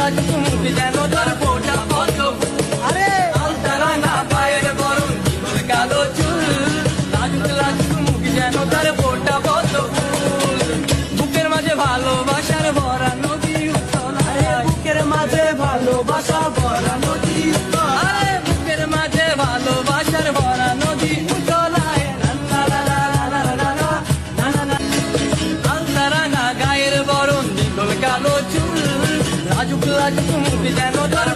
লাজুক মুখ যেন তার ফোটা পদ্ম আরে আলতারা না পায়ের বরণ জীবন কালো চুল লাজুক লাজুক মুখ যেন তার ফোটা পদ্ম ফুল বুকের মাঝে ভালোবাসার ভরা নদী উত্তলায় বুকের মাঝে ভালোবাসা ভরা নদী আরে বুকের মাঝে ভালোবাসার ভরা নদী উত্তলায় আলতারা না গায়ের বরণ জীবন কালো চুল লাজুক লাজুক মুখ যেন তার